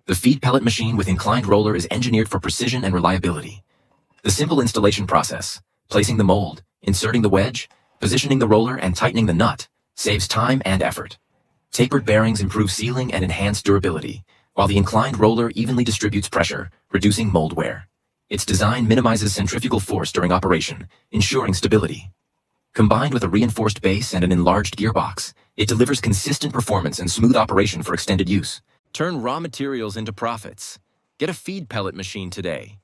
The feed pellet machine with inclined roller is engineered for precision and reliability. The simple installation process, placing the mold, inserting the wedge, positioning the roller, and tightening the nut, saves time and effort. Tapered bearings improve sealing and enhance durability, while the inclined roller evenly distributes pressure, reducing mold wear. Its design minimizes centrifugal force during operation, ensuring stability. Combined with a reinforced base and an enlarged gearbox, it delivers consistent performance and smooth operation for extended use. Turn raw materials into profits. Get a feed pellet machine today.